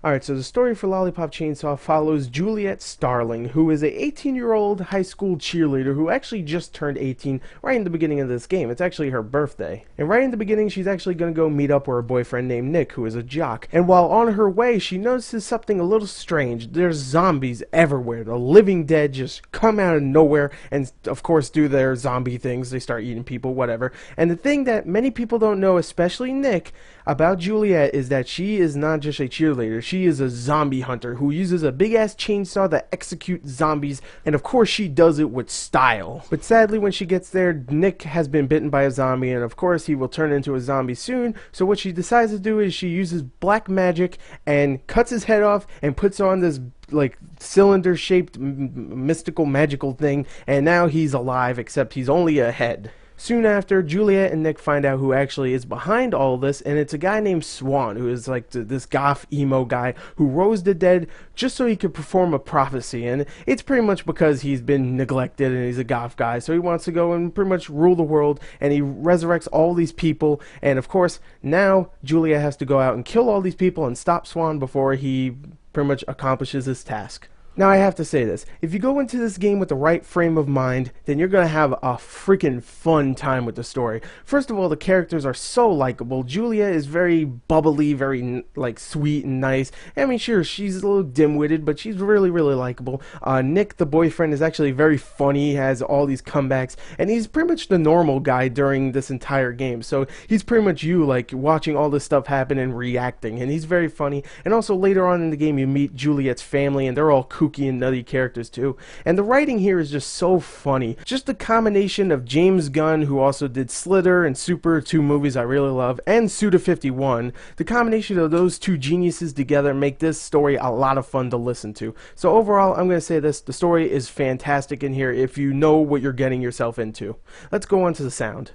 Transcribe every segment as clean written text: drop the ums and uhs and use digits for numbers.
Alright, so the story for Lollipop Chainsaw follows Juliet Starling, who is a 18-year-old high school cheerleader who actually just turned 18 right in the beginning of this game. It's actually her birthday. And right in the beginning, she's actually going to go meet up with her boyfriend named Nick, who is a jock. And while on her way, she notices something a little strange. There's zombies everywhere. The living dead just come out of nowhere and, of course, do their zombie things. They start eating people, whatever. And the thing that many people don't know, especially Nick, about Juliet is that she is not just a cheerleader. She is a zombie hunter who uses a big ass chainsaw to execute zombies, and of course she does it with style. But sadly, when she gets there, Nick has been bitten by a zombie, and of course he will turn into a zombie soon. So what she decides to do is she uses black magic and cuts his head off and puts on this like cylinder shaped mystical magical thing, and now he's alive, except he's only a head. Soon after, Juliet and Nick find out who actually is behind all of this, and it's a guy named Swan, who is like this goth emo guy who rose the dead just so he could perform a prophecy. And it's pretty much because he's been neglected and he's a goth guy, so he wants to go and pretty much rule the world, and he resurrects all these people. And of course, now Juliet has to go out and kill all these people and stop Swan before he pretty much accomplishes his task. Now I have to say this, if you go into this game with the right frame of mind, then you're going to have a freaking fun time with the story. First of all, the characters are so likable. Julia is very bubbly, very like sweet and nice. I mean, sure, she's a little dim-witted, but she's really, really likable. Nick, the boyfriend, is actually very funny, he has all these comebacks, and he's pretty much the normal guy during this entire game. So he's pretty much you, like, watching all this stuff happen and reacting, and he's very funny. And also later on in the game, you meet Juliet's family, and they're all kooky and nutty characters too. And the writing here is just so funny. Just the combination of James Gunn, who also did Slither and Super, two movies I really love, and Suda 51, the combination of those two geniuses together make this story a lot of fun to listen to. So overall, I'm going to say this, the story is fantastic in here if you know what you're getting yourself into. Let's go on to the sound.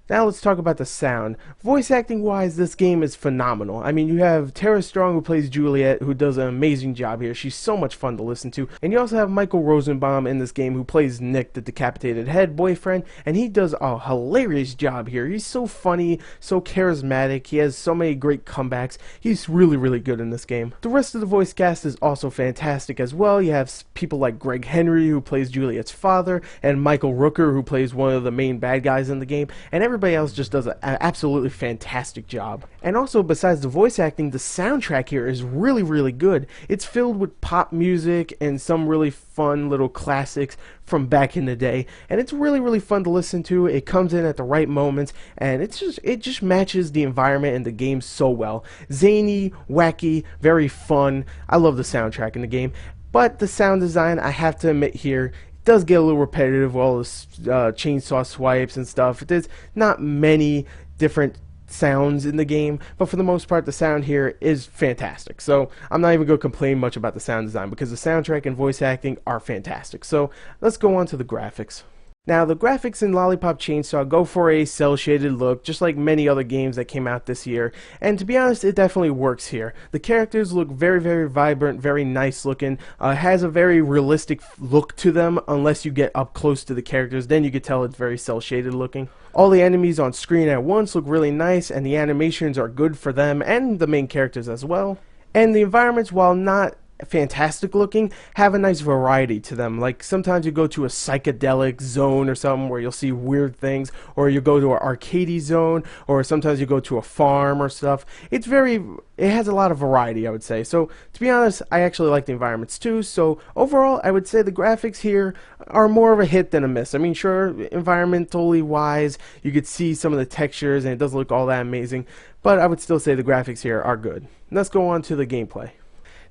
Now let's talk about the sound. Voice acting wise, this game is phenomenal. I mean, you have Tara Strong, who plays Juliet, who does an amazing job here. She's so much fun to listen to. And you also have Michael Rosenbaum in this game, who plays Nick, the decapitated head boyfriend, and he does a hilarious job here. He's so funny, so charismatic, he has so many great comebacks. He's really, really good in this game. The rest of the voice cast is also fantastic as well. You have people like Greg Henry, who plays Juliet's father, and Michael Rooker, who plays one of the main bad guys in the game, and everybody else just does an absolutely fantastic job. And also, besides the voice acting, the soundtrack here is really, really good. It's filled with pop music and some really fun little classics from back in the day, and it's really, really fun to listen to. It comes in at the right moments, and it just matches the environment and the game so well. Zany, wacky, very fun. I love the soundtrack in the game. But the sound design, I have to admit here, does get a little repetitive with all the chainsaw swipes and stuff. There's not many different sounds in the game, but for the most part the sound here is fantastic. So I'm not even going to complain much about the sound design because the soundtrack and voice acting are fantastic. So let's go on to the graphics. Now, the graphics in Lollipop Chainsaw go for a cel-shaded look, just like many other games that came out this year, and to be honest, it definitely works here. The characters look very, very vibrant, very nice looking, has a very realistic look to them. Unless you get up close to the characters, then you can tell it's very cel-shaded looking. All the enemies on screen at once look really nice, and the animations are good for them and the main characters as well. And the environments, while not fantastic looking, have a nice variety to them. Like sometimes you go to a psychedelic zone or something where you'll see weird things, or you go to an arcadey zone, or sometimes you go to a farm or stuff. It has a lot of variety, I would say. So to be honest, I actually like the environments too. So overall, I would say the graphics here are more of a hit than a miss. I mean, sure, environmentally wise, you could see some of the textures and it doesn't look all that amazing, but I would still say the graphics here are good. Let's go on to the gameplay.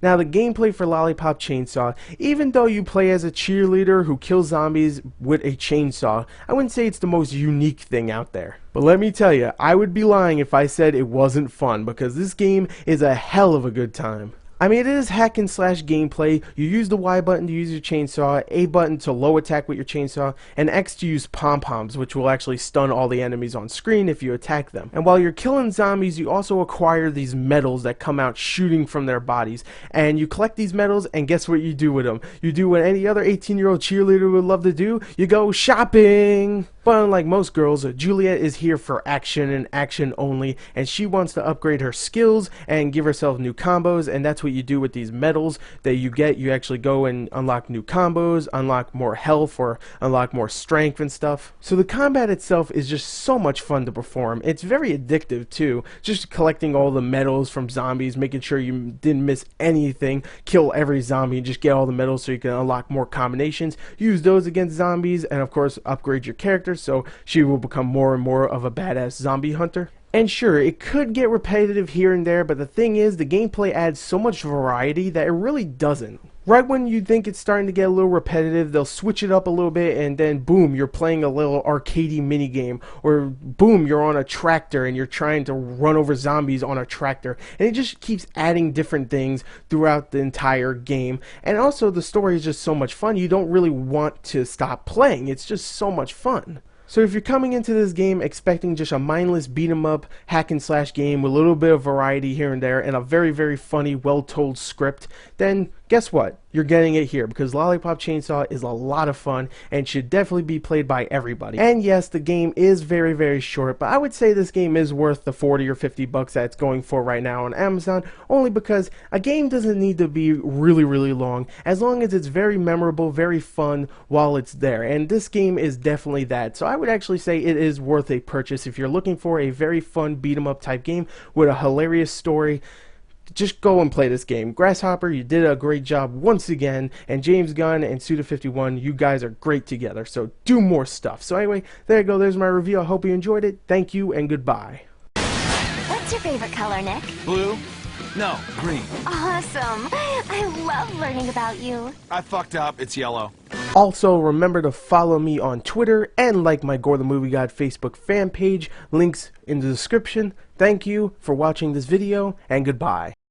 Now, the gameplay for Lollipop Chainsaw, even though you play as a cheerleader who kills zombies with a chainsaw, I wouldn't say it's the most unique thing out there. But let me tell you, I would be lying if I said it wasn't fun, because this game is a hell of a good time. I mean, it is hack and slash gameplay. You use the Y button to use your chainsaw, A button to low attack with your chainsaw, and X to use pom-poms, which will actually stun all the enemies on screen if you attack them. And while you're killing zombies, you also acquire these medals that come out shooting from their bodies. And you collect these medals, and guess what you do with them? You do what any other 18-year-old cheerleader would love to do. You go shopping! But unlike most girls, Juliet is here for action and action only, and she wants to upgrade her skills and give herself new combos, and that's what you do with these medals that you get. You actually go and unlock new combos, unlock more health, or unlock more strength and stuff. So the combat itself is just so much fun to perform. It's very addictive too, just collecting all the medals from zombies, making sure you didn't miss anything, kill every zombie and just get all the medals so you can unlock more combinations, use those against zombies, and of course upgrade your character so she will become more and more of a badass zombie hunter. And sure, it could get repetitive here and there, but the thing is, the gameplay adds so much variety that it really doesn't. Right when you think it's starting to get a little repetitive, they'll switch it up a little bit, and then boom, you're playing a little arcadey minigame, or boom, you're on a tractor and you're trying to run over zombies on a tractor, and it just keeps adding different things throughout the entire game. And also, the story is just so much fun, you don't really want to stop playing. It's just so much fun. So if you're coming into this game expecting just a mindless beat 'em up hack and slash game with a little bit of variety here and there and a very, very funny, well told script, then guess what? You're getting it here, because Lollipop Chainsaw is a lot of fun and should definitely be played by everybody. And yes, the game is very, very short, but I would say this game is worth the 40 or 50 bucks that it's going for right now on Amazon, only because a game doesn't need to be really, really long, as long as it's very memorable, very fun while it's there. And this game is definitely that. So I would actually say it is worth a purchase if you're looking for a very fun beat 'em up type game with a hilarious story. Just go and play this game. Grasshopper, you did a great job once again, and James Gunn and Suda51, you guys are great together, so do more stuff. So anyway, there you go, there's my review. I hope you enjoyed it. Thank you, and goodbye. What's your favorite color, Nick? Blue? No, green. Awesome. I love learning about you. I fucked up. It's yellow. Also, remember to follow me on Twitter and like my Gore the Movie God Facebook fan page. Links in the description. Thank you for watching this video, and goodbye.